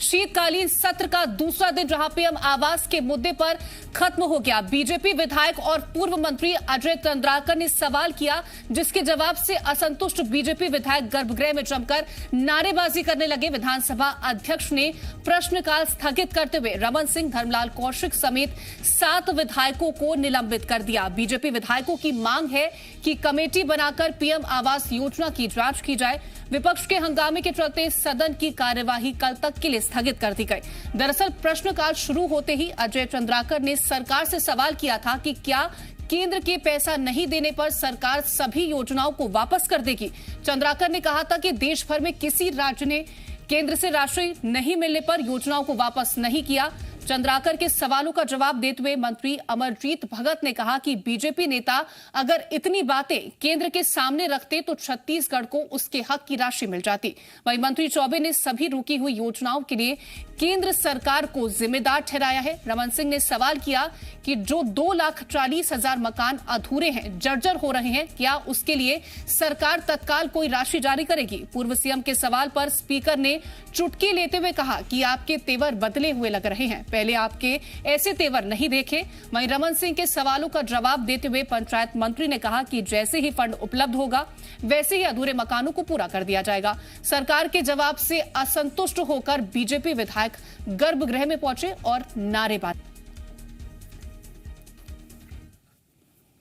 शीतकालीन सत्र का दूसरा दिन जहां पीएम आवास के मुद्दे पर खत्म हो गया। बीजेपी विधायक और पूर्व मंत्री अजय चंद्राकर ने सवाल किया, जिसके जवाब से असंतुष्ट बीजेपी विधायक गर्भगृह में जमकर नारेबाजी करने लगे। विधानसभा अध्यक्ष ने प्रश्नकाल स्थगित करते हुए रमन सिंह, धर्मलाल कौशिक समेत 7 विधायकों को निलंबित कर दिया। बीजेपी विधायकों की मांग है कि कमेटी बनाकर पीएम आवास योजना की जांच की जाए। विपक्ष के हंगामे के चलते सदन की कार्यवाही कल तक के लिए स्थगित कर दी गई। दरअसल प्रश्नकाल शुरू होते ही अजय चंद्राकर ने सरकार से सवाल किया था कि क्या केंद्र के पैसा नहीं देने पर सरकार सभी योजनाओं को वापस कर देगी। चंद्राकर ने कहा था कि देश भर में किसी राज्य ने केंद्र से राशि नहीं मिलने पर योजनाओं को वापस नहीं किया। चंद्राकर के सवालों का जवाब देते हुए मंत्री अमरजीत भगत ने कहा कि बीजेपी नेता अगर इतनी बातें केंद्र के सामने रखते तो छत्तीसगढ़ को उसके हक की राशि मिल जाती। वहीं मंत्री चौबे ने सभी रुकी हुई योजनाओं के लिए केंद्र सरकार को जिम्मेदार ठहराया है। रमन सिंह ने सवाल किया कि जो 2,40,000 मकान अधूरे हैं, जर्जर हो रहे हैं, क्या उसके लिए सरकार तत्काल कोई राशि जारी करेगी। पूर्व सीएम के सवाल पर स्पीकर ने चुटकी लेते हुए कहा कि आपके तेवर बदले हुए लग रहे हैं, पहले आपके ऐसे तेवर नहीं देखे। वहीं रमन सिंह के सवालों का जवाब देते हुए पंचायत मंत्री ने कहा कि जैसे ही फंड उपलब्ध होगा वैसे ही अधूरे मकानों को पूरा कर दिया जाएगा। सरकार के जवाब से असंतुष्ट होकर बीजेपी विधायक गर्भगृह में पहुंचे और नारेबाजी।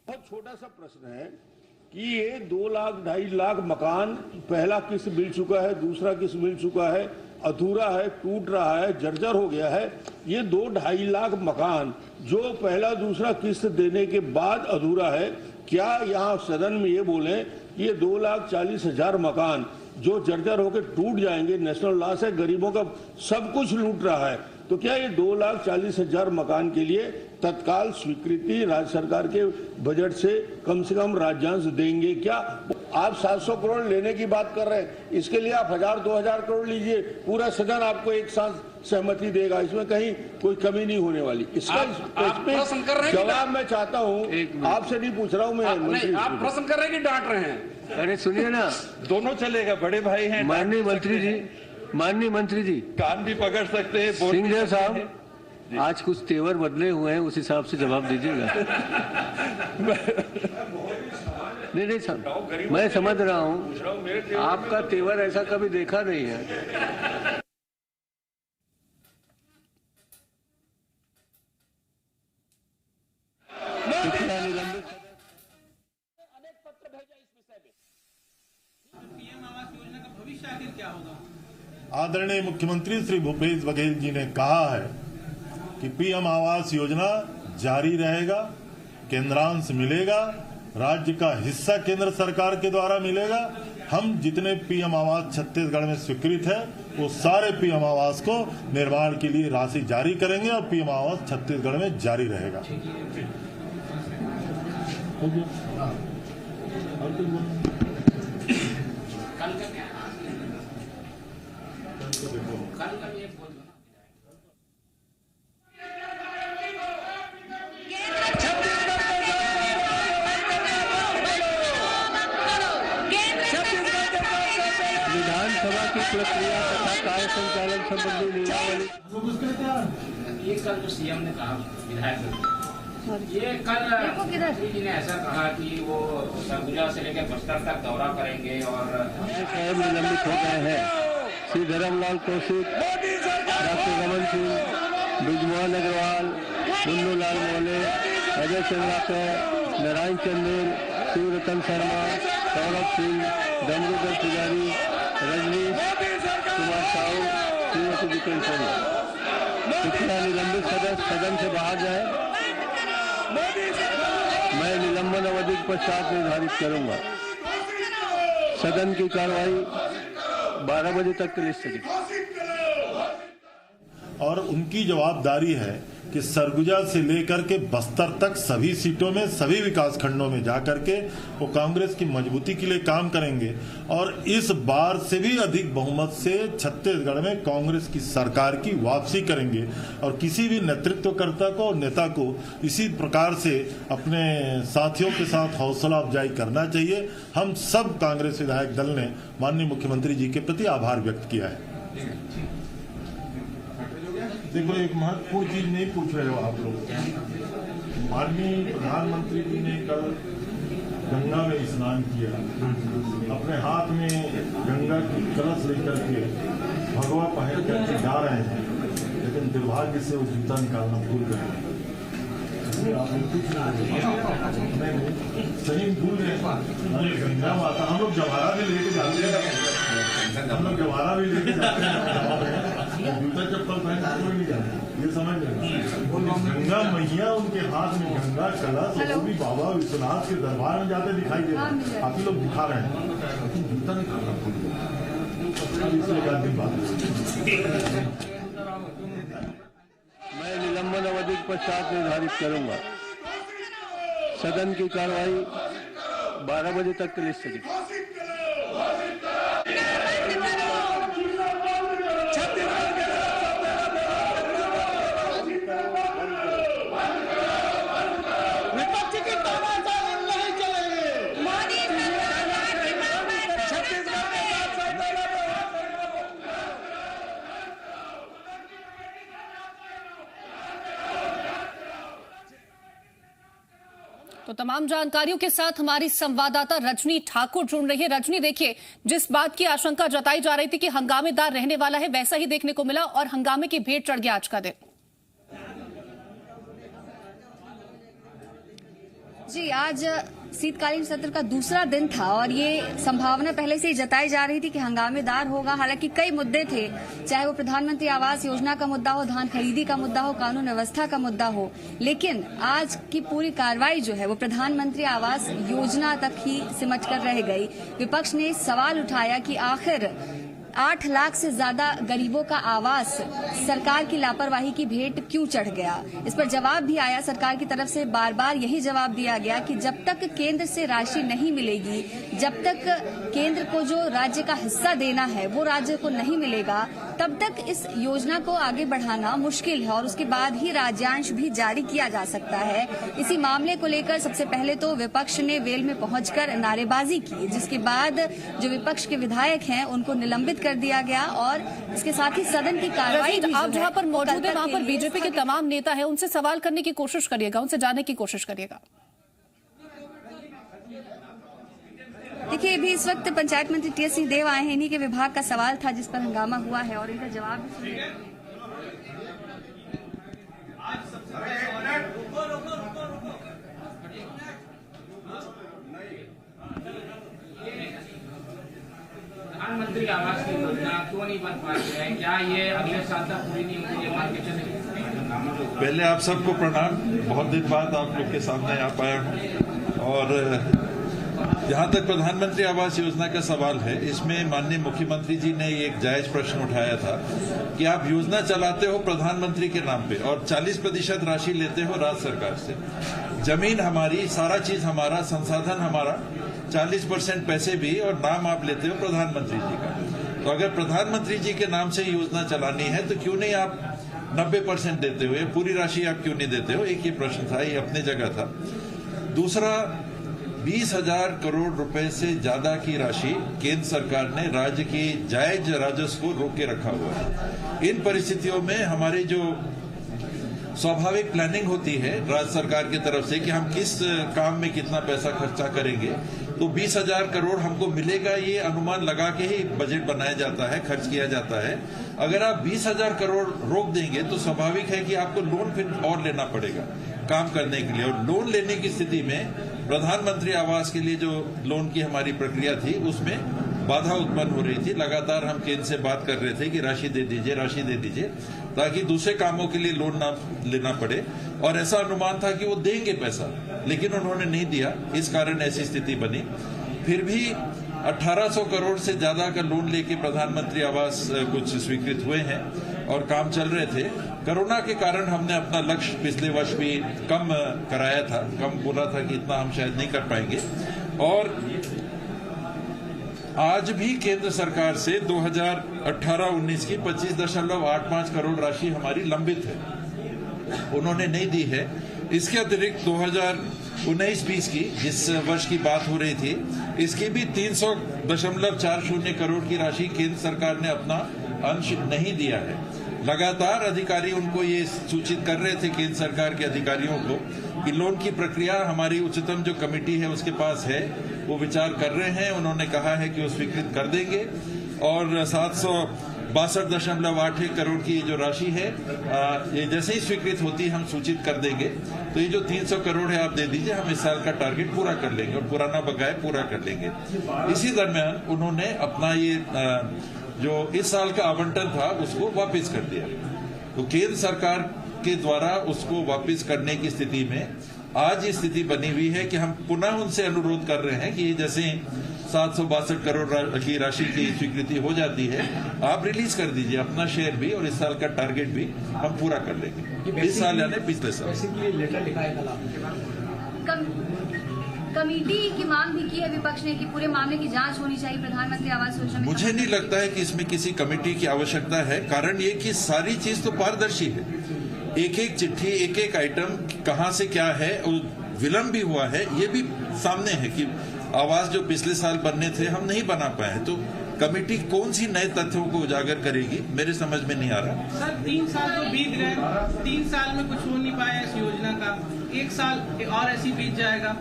बहुत छोटा सा प्रश्न है कि ये 2 लाख 2.5 लाख मकान, पहला किस्त मिल चुका है, दूसरा किस्त मिल चुका है, अधूरा है, टूट रहा है, जर्जर हो गया है। ये 2-2.5 लाख मकान जो पहला दूसरा किस्त देने के बाद अधूरा है, क्या यहाँ सदन में ये बोले कि ये 2,40,000 मकान जो जर्जर होकर टूट जाएंगे, नेशनल लॉस है, गरीबों का सब कुछ लूट रहा है, तो क्या ये 2,40,000 मकान के लिए तत्काल स्वीकृति राज्य सरकार के बजट से कम राज्यांश देंगे? क्या आप 700 करोड़ लेने की बात कर रहे हैं, इसके लिए आप 1,000-2,000 करोड़ लीजिए, पूरा सदन आपको एक साथ सहमति देगा, इसमें कहीं कोई कमी नहीं होने वाली। इसका जवाब मैं चाहता हूँ, आपसे नहीं पूछ रहा हूँ मैं। आप प्रश्न कर रहे हैं कि डांट रहे हैं? अरे सुनिए ना, दोनों चलेगा, बड़े भाई हैं। माननीय मंत्री जी कान भी पकड़ सकते हैं। सिंह साहब, आज कुछ तेवर बदले हुए हैं, उस हिसाब से जवाब दीजिएगा। नहीं साहब, मैं समझ रहा हूँ, आपका तेवर ऐसा कभी देखा नहीं है। आदरणीय मुख्यमंत्री श्री भूपेश बघेल जी ने कहा है कि पीएम आवास योजना जारी रहेगा, केंद्रांश मिलेगा, राज्य का हिस्सा केंद्र सरकार के द्वारा मिलेगा। हम जितने पीएम आवास छत्तीसगढ़ में स्वीकृत है वो सारे पीएम आवास को निर्माण के लिए राशि जारी करेंगे और पीएम आवास छत्तीसगढ़ में जारी रहेगा। विधानसभा की प्रक्रिया तथा कार्य संचालन संबंधी नियमावली। ये कल जो सीएम ने कहा, विधायक ये कल जी ने ऐसा कहा कि वो सरगुजा से लेकर बस्तर तक दौरा करेंगे और निलंबित हो गए हैं। श्री धर्मलाल कौशिक, डॉक्टर रमन सिंह, ब्रिजमोहन अग्रवाल, मुन्नू लाल मोले, अजय चंद्राकर, नारायण चंदेल, शिवरतन शर्मा, सौरभ सिंह, दमरूधर पुजारी, रजनीश कुमार साहू, श्रीमती जितेंद्र पिछला निलंबित सदस्य सदन से बाहर जाए। मैं निलंबन अवधि के पश्चात निर्धारित करूंगा। सदन की कार्रवाई 12 बजे तक के लिए स्थगित। और उनकी जवाबदारी है कि सरगुजा से लेकर के बस्तर तक सभी सीटों में, सभी विकास खंडों में जाकर के वो कांग्रेस की मजबूती के लिए काम करेंगे और इस बार से भी अधिक बहुमत से छत्तीसगढ़ में कांग्रेस की सरकार की वापसी करेंगे। और किसी भी नेतृत्वकर्ता को, नेता को इसी प्रकार से अपने साथियों के साथ हौसला अफजाई करना चाहिए। हम सब कांग्रेस विधायक दल ने माननीय मुख्यमंत्री जी के प्रति आभार व्यक्त किया है। देखो, एक महत्वपूर्ण चीज नहीं पूछ रहे हो आप लोग। माननीय प्रधानमंत्री जी ने कल गंगा में स्नान किया, अपने हाथ में गंगा की कलश लेकर के भगवा पहन करके जा रहे हैं, लेकिन दुर्भाग्य से वो जूता निकालना भूल गए। सही भूल गए। गंगा माता हम लोग जवारा भी लेके जाते हैं, जूता चप्पल पहन कोई नहीं जाता, ये समझ लेना। गंगा मैया उनके हाथ में गंगा कलश, वो भी बाबा विश्वनाथ के दरबार में जाते दिखाई दे रहे हैं। काफी लोग दिखा रहे हैं, लेकिन जूता निकालना भूल गए। इसलिए बात मैं निलंबन अवधि के पश्चात निर्धारित करूंगा। सदन की कार्रवाई 12 बजे तक के लिए स्थगित। तो तमाम जानकारियों के साथ हमारी संवाददाता रजनी ठाकुर जुड़ रही है। रजनी, देखिए, जिस बात की आशंका जताई जा रही थी कि हंगामेदार रहने वाला है, वैसा ही देखने को मिला और हंगामे की भेंट चढ़ गया आज का दिन। जी, आज शीतकालीन सत्र का दूसरा दिन था और ये संभावना पहले से ही जताई जा रही थी कि हंगामेदार होगा। हालांकि कई मुद्दे थे, चाहे वो प्रधानमंत्री आवास योजना का मुद्दा हो, धान खरीदी का मुद्दा हो, कानून व्यवस्था का मुद्दा हो, लेकिन आज की पूरी कार्रवाई जो है वो प्रधानमंत्री आवास योजना तक ही सिमट कर रह गई। विपक्ष ने सवाल उठाया कि आखिर 8 लाख से ज्यादा गरीबों का आवास सरकार की लापरवाही की भेंट क्यों चढ़ गया। इस पर जवाब भी आया सरकार की तरफ से। बार बार यही जवाब दिया गया कि जब तक केंद्र से राशि नहीं मिलेगी, जब तक केंद्र को जो राज्य का हिस्सा देना है वो राज्य को नहीं मिलेगा, तब तक इस योजना को आगे बढ़ाना मुश्किल है और उसके बाद ही राज्यांश भी जारी किया जा सकता है। इसी मामले को लेकर सबसे पहले तो विपक्ष ने वेल में पहुंचकर नारेबाजी की, जिसके बाद जो विपक्ष के विधायक हैं उनको निलंबित कर दिया गया और इसके साथ ही सदन की कार्रवाई भी। आप जहां पर मौजूद है वहां पर बीजेपी के तमाम नेता हैं, उनसे सवाल करने की कोशिश करिएगा, उनसे जानने की कोशिश करिएगा। देखिए, अभी इस वक्त पंचायत मंत्री टीएस सिंहदेव आए हैं, इन्हीं के विभाग का सवाल था जिस पर हंगामा हुआ है और इनका जवाब भी सुनिए। प्रधानमंत्री आवास की योजना क्यों नहीं बन पा रही है? क्या ये अगले साल तक पूरी नहीं होगी, ये मान के चलेगी? पहले आप सबको प्रणाम। बहुत दिन बाद आप लोग के सामने आ पाया हूँ। और जहाँ तक प्रधानमंत्री आवास योजना का सवाल है, इसमें माननीय मुख्यमंत्री जी ने एक जायज प्रश्न उठाया था कि आप योजना चलाते हो प्रधानमंत्री के नाम पे और 40% राशि लेते हो राज्य सरकार से। जमीन हमारी, सारा चीज हमारा, संसाधन हमारा, 40% पैसे भी, और नाम आप लेते हो प्रधानमंत्री जी का। तो अगर प्रधानमंत्री जी के नाम से योजना चलानी है तो क्यों नहीं आप 90% देते हो, पूरी राशि आप क्यों नहीं देते हो? एक ये प्रश्न था, ये अपने जगह था। दूसरा, 20,000 करोड़ रुपए से ज्यादा की राशि केंद्र सरकार ने राज्य की जायज राजस्व को रोक के रखा हुआ है। इन परिस्थितियों में हमारी जो स्वाभाविक प्लानिंग होती है राज्य सरकार की तरफ से कि हम किस काम में कितना पैसा खर्चा करेंगे, तो 20,000 करोड़ हमको मिलेगा, ये अनुमान लगा के ही बजट बनाया जाता है, खर्च किया जाता है। अगर आप 20,000 करोड़ रोक देंगे तो स्वाभाविक है कि आपको लोन फिर और लेना पड़ेगा काम करने के लिए, और लोन लेने की स्थिति में प्रधानमंत्री आवास के लिए जो लोन की हमारी प्रक्रिया थी उसमें बाधा उत्पन्न हो रही थी। लगातार हम केंद्र से बात कर रहे थे कि राशि दे दीजिए, राशि दे दीजिए, ताकि दूसरे कामों के लिए लोन ना लेना पड़े, और ऐसा अनुमान था कि वो देंगे पैसा, लेकिन उन्होंने नहीं दिया, इस कारण ऐसी स्थिति बनी। फिर भी 1800 करोड़ से ज्यादा का लोन लेके प्रधानमंत्री आवास कुछ स्वीकृत हुए हैं और काम चल रहे थे। कोरोना के कारण हमने अपना लक्ष्य पिछले वर्ष भी कम कराया था, कम बोला था कि इतना हम शायद नहीं कर पाएंगे, और आज भी केंद्र सरकार से 2018-19 की 25.85 करोड़ राशि हमारी लंबित है, उन्होंने नहीं दी है। इसके अतिरिक्त 2019-20 की जिस वर्ष की बात हो रही थी, इसकी भी 300.40 करोड़ की राशि केंद्र सरकार ने अपना अंश नहीं दिया है। लगातार अधिकारी उनको ये सूचित कर रहे थे, केंद्र सरकार के अधिकारियों को, कि लोन की प्रक्रिया हमारी उच्चतम जो कमेटी है उसके पास है, वो विचार कर रहे हैं। उन्होंने कहा है कि वो स्वीकृत कर देंगे और 762.81 करोड़ की जो राशि है ये जैसे ही स्वीकृत होती है हम सूचित कर देंगे। तो ये जो 300 करोड़ है आप दे दीजिए, हम इस साल का टारगेट पूरा कर लेंगे और पुराना बकाया पूरा कर लेंगे। इसी दरमियान उन्होंने अपना ये जो इस साल का आवंटन था उसको वापस कर दिया। तो केंद्र सरकार के द्वारा उसको वापस करने की स्थिति में आज ये स्थिति बनी हुई है कि हम पुनः उनसे अनुरोध कर रहे हैं कि जैसे 762 करोड़ की राशि की स्वीकृति हो जाती है, आप रिलीज कर दीजिए अपना शेयर भी और इस साल का टारगेट भी हम पूरा कर लेंगे, इस साल यानी पिछले साल। कमेटी की मांग भी की है विपक्ष ने कि पूरे मामले की जांच होनी चाहिए प्रधानमंत्री आवास योजना में। मुझे नहीं लगता है कि इसमें किसी कमेटी की आवश्यकता है। कारण ये कि सारी चीज तो पारदर्शी है, एक एक चिट्ठी, एक एक आइटम कहां से क्या है, और विलंब भी हुआ है ये भी सामने है कि आवास जो पिछले साल बनने थे हम नहीं बना पाए। तो कमेटी कौन सी नए तथ्यों को उजागर करेगी, मेरे समझ में नहीं आ रहा। सर 3 साल तो बीत गए, 3 साल में कुछ हो नहीं पाया इस योजना का, 1 साल और ऐसी बीत जाएगा,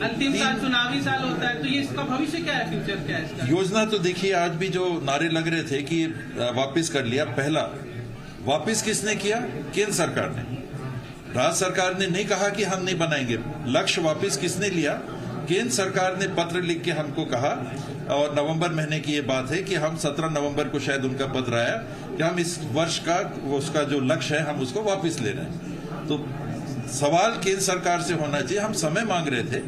अंतिम साल चुनावी साल होता है, तो ये इसका भविष्य क्या है, फ्यूचर क्या है इसका? योजना तो देखिए, आज भी जो नारे लग रहे थे कि वापस कर लिया, पहला वापस किसने किया? केंद्र सरकार ने। राज्य सरकार ने नहीं कहा कि हम नहीं बनाएंगे। लक्ष्य वापस किसने लिया? केंद्र सरकार ने पत्र लिख के हमको कहा, और नवंबर महीने की ये बात है कि हम 17 नवंबर को शायद उनका पत्र आया कि हम इस वर्ष का उसका जो लक्ष्य है हम उसको वापस ले रहे हैं। तो सवाल केंद्र सरकार से होना चाहिए। हम समय मांग रहे थे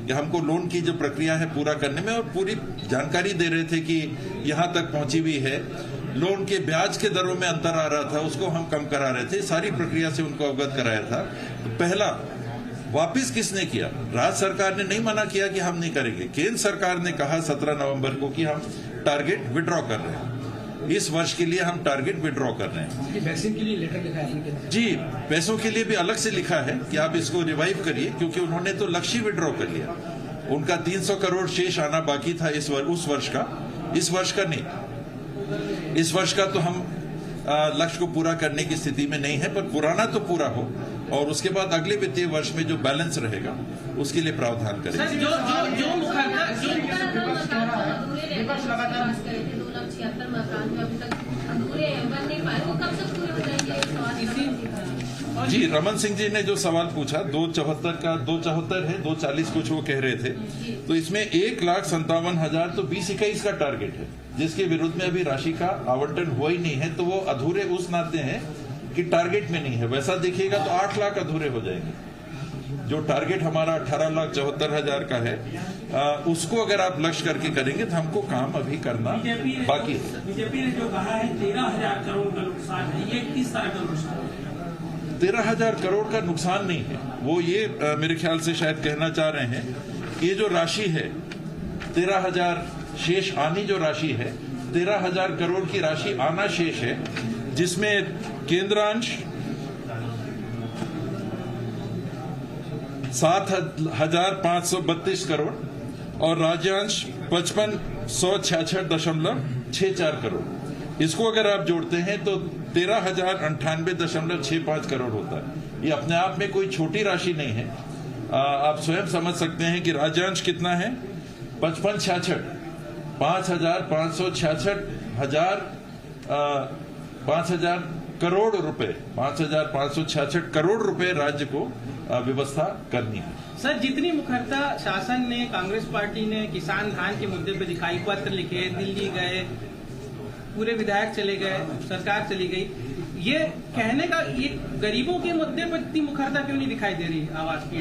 कि हमको लोन की जो प्रक्रिया है पूरा करने में, और पूरी जानकारी दे रहे थे कि यहाँ तक पहुंची हुई है, लोन के ब्याज के दरों में अंतर आ रहा था उसको हम कम करा रहे थे, सारी प्रक्रिया से उनको अवगत कराया था। तो पहला वापिस किसने किया? राज्य सरकार ने नहीं मना किया कि हम नहीं करेंगे। केंद्र सरकार ने कहा 17 नवंबर को कि हम टारगेट विड्रॉ कर रहे हैं, इस वर्ष के लिए हम टारगेट विड्रॉ कर रहे हैं। वैक्सीन के लिए लेटर लिखा है जी, पैसों के लिए भी अलग से लिखा है कि आप इसको रिवाइव करिए, क्योंकि उन्होंने तो लक्ष्य विड्रॉ कर लिया। उनका 300 करोड़ शेष आना बाकी था उस वर्ष का, इस वर्ष का नहीं। इस वर्ष का तो हम लक्ष्य को पूरा करने की स्थिति में नहीं है, पर पुराना तो पूरा हो, और उसके बाद अगले वित्तीय वर्ष में जो बैलेंस रहेगा उसके लिए प्रावधान करेंगे। जी, रमन सिंह जी ने जो सवाल पूछा 274 का, 274 है, 240 कुछ वो कह रहे थे, तो इसमें 1,57,000 तो 20-21 का टारगेट है, जिसके विरुद्ध में अभी राशि का आवंटन हुआ ही नहीं है। तो वो अधूरे उस नाते हैं कि टारगेट में नहीं है। वैसा देखिएगा तो 8 लाख अधूरे हो जाएंगे। जो टारगेट हमारा 18,74,000 का है, उसको अगर आप लक्ष्य करके करेंगे तो हमको काम अभी करना बाकी है। बीजेपी ने जो कहा है 13,000 करोड़ का नुकसान है, ये किस तरह का नुकसान है? 13,000 करोड़ का नुकसान नहीं है, वो ये मेरे ख्याल से शायद कहना चाह रहे हैं कि ये जो राशि है 13,000 शेष आनी जो राशि है, 13,000 करोड़ की राशि आना शेष है, जिसमें केंद्रांश 7,532 करोड़ और राज्यांश 55,166.64 करोड़। इसको अगर आप जोड़ते हैं तो 13,098.65 करोड़ होता है। ये अपने आप में कोई छोटी राशि नहीं है। आप स्वयं समझ सकते हैं कि राज्यांश कितना है, 5,000 करोड़ रुपए, 5,566 करोड़ रुपए राज्य को व्यवस्था करनी है। सर, जितनी मुखरता शासन ने, कांग्रेस पार्टी ने किसान धान के मुद्दे पे दिखाई, पत्र लिखे, दिल्ली गए, पूरे विधायक चले गए, सरकार चली गई, ये कहने का, ये गरीबों के मुद्दे पर इतनी मुखरता क्यों नहीं दिखाई दे रही आवाज की?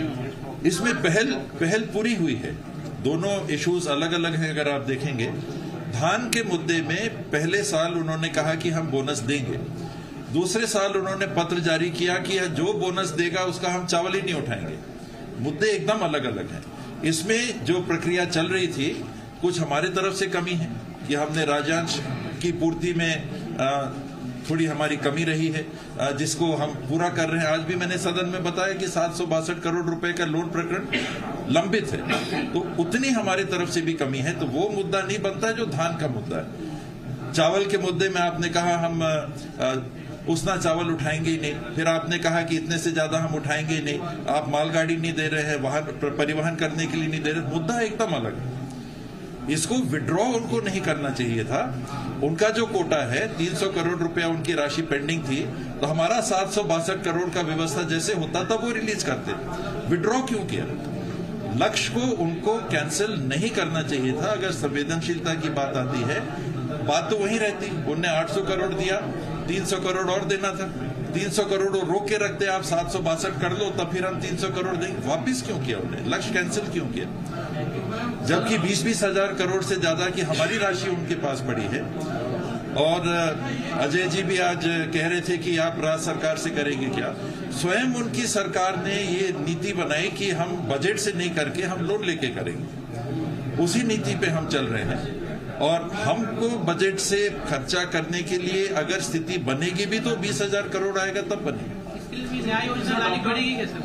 इसमें पहल पूरी हुई है। दोनों इश्यूज अलग अलग हैं। अगर आप देखेंगे, धान के मुद्दे में पहले साल उन्होंने कहा कि हम बोनस देंगे, दूसरे साल उन्होंने पत्र जारी किया कि जो बोनस देगा उसका हम चावल ही नहीं उठाएंगे। मुद्दे एकदम अलग अलग हैं। इसमें जो प्रक्रिया चल रही थी, कुछ हमारे तरफ से कमी है कि हमने राज्यांश की पूर्ति में थोड़ी हमारी कमी रही है, जिसको हम पूरा कर रहे हैं। आज भी मैंने सदन में बताया कि 762 करोड़ रुपए का लोन प्रकरण लंबित है, तो उतनी हमारी तरफ से भी कमी है। तो वो मुद्दा नहीं बनता जो धान का मुद्दा है। चावल के मुद्दे में आपने कहा हम उतना चावल उठाएंगे ही नहीं। फिर आपने कहा कि इतने से ज्यादा हम उठाएंगे ही नहीं, आप मालगाड़ी नहीं दे रहे हैं, वाहन परिवहन करने के लिए नहीं दे रहे। मुद्दा एकदम अलग है। इसको विड्रॉ उनको नहीं करना चाहिए था। उनका जो कोटा है 300 करोड़ रुपया उनकी राशि पेंडिंग थी, तो हमारा 762 करोड़ का व्यवस्था जैसे होता तब वो रिलीज करते। विड्रॉ क्यों किया? लक्ष्य को उनको कैंसिल नहीं करना चाहिए था। अगर संवेदनशीलता की बात आती है, बात तो वही रहती। उनने 800 करोड़ दिया, 300 करोड़ और देना था। 300 करोड़ रोक के रखते, आप 762 कर लो, तब फिर हम 300 करोड़ देंगे। वापिस क्यों किया उन्होंने? लक्ष्य कैंसिल क्यों किया? जबकि 20-20 हजार करोड़ से ज्यादा की हमारी राशि उनके पास पड़ी है। और अजय जी भी आज कह रहे थे कि आप राज्य सरकार से करेंगे क्या। स्वयं उनकी सरकार ने ये नीति बनाई कि हम बजट से नहीं करके हम लोन लेके करेंगे। उसी नीति पे हम चल रहे हैं। और हमको बजट से खर्चा करने के लिए अगर स्थिति बनेगी भी तो 20,000 करोड़ आएगा तब बनेगी। न्याय योजना लानी पड़ेगी कैसे?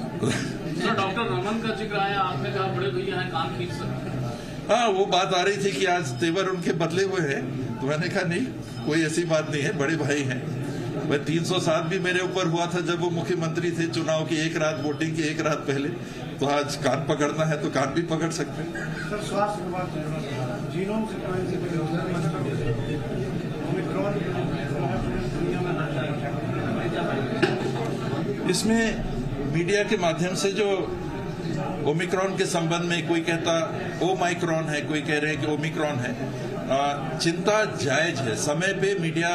डॉक्टर रमन का जिक्र आया, आपने कहा बड़े भैया हैं, काम खींच सकते। हाँ, वो बात आ रही थी कि आज तेवर उनके बदले हुए हैं, तो मैंने कहा नहीं, कोई ऐसी बात नहीं है, बड़े भाई हैं। वह 307 भी मेरे ऊपर हुआ था जब वो मुख्यमंत्री थे। चुनाव की एक रात, वोटिंग की एक रात पहले। तो आज कान पकड़ना है तो कान भी पकड़ सकते हैं। सर, स्वास्थ्य विभाग जीनोम इसमें मीडिया के माध्यम से जो ओमिक्रॉन के संबंध में कोई कहता ओमाइक्रॉन है, कोई कह रहे हैं कि ओमिक्रॉन है, चिंता जायज है। समय पे मीडिया,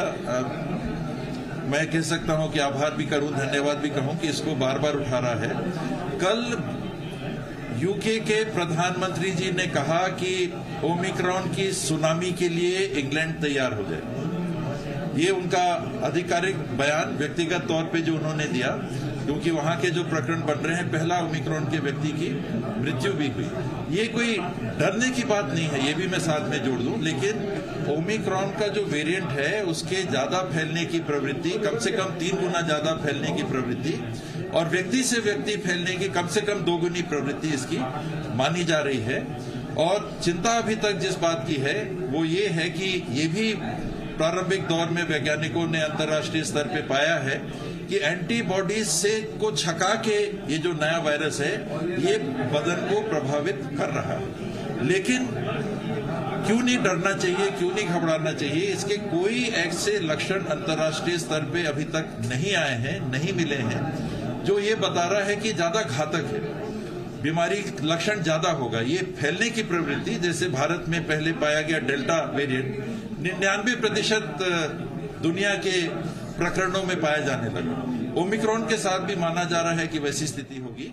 मैं कह सकता हूं कि आभार भी करूं, धन्यवाद भी कहूं कि इसको बार बार उठा रहा है। कल यूके के प्रधानमंत्री जी ने कहा कि ओमिक्रॉन की सुनामी के लिए इंग्लैंड तैयार हो जाए। ये उनका आधिकारिक बयान व्यक्तिगत तौर पे जो उन्होंने दिया, क्योंकि वहां के जो प्रकरण बन रहे हैं, पहला ओमिक्रॉन के व्यक्ति की मृत्यु भी हुई। ये कोई डरने की बात नहीं है, ये भी मैं साथ में जोड़ दूं। लेकिन ओमिक्रॉन का जो वेरिएंट है उसके ज्यादा फैलने की प्रवृत्ति, कम से कम 3 गुना ज्यादा फैलने की प्रवृत्ति, और व्यक्ति से व्यक्ति फैलने की कम से कम 2 गुनी प्रवृत्ति इसकी मानी जा रही है। और चिंता अभी तक जिस बात की है वो ये है कि ये भी प्रारंभिक दौर में वैज्ञानिकों ने अंतर्राष्ट्रीय स्तर पे पाया है कि एंटीबॉडीज से को छका के ये जो नया वायरस है ये बदन को प्रभावित कर रहा है। लेकिन क्यों नहीं डरना चाहिए, क्यों नहीं घबराना चाहिए? इसके कोई ऐसे लक्षण अंतर्राष्ट्रीय स्तर पे अभी तक नहीं आए हैं, नहीं मिले हैं, जो ये बता रहा है कि ज्यादा घातक है, बीमारी लक्षण ज्यादा होगा। ये फैलने की प्रवृत्ति, जैसे भारत में पहले पाया गया डेल्टा वेरिएंट, 99% दुनिया के प्रकरणों में पाया जाने लगा। ओमिक्रॉन के साथ भी माना जा रहा है कि वैसी स्थिति होगी।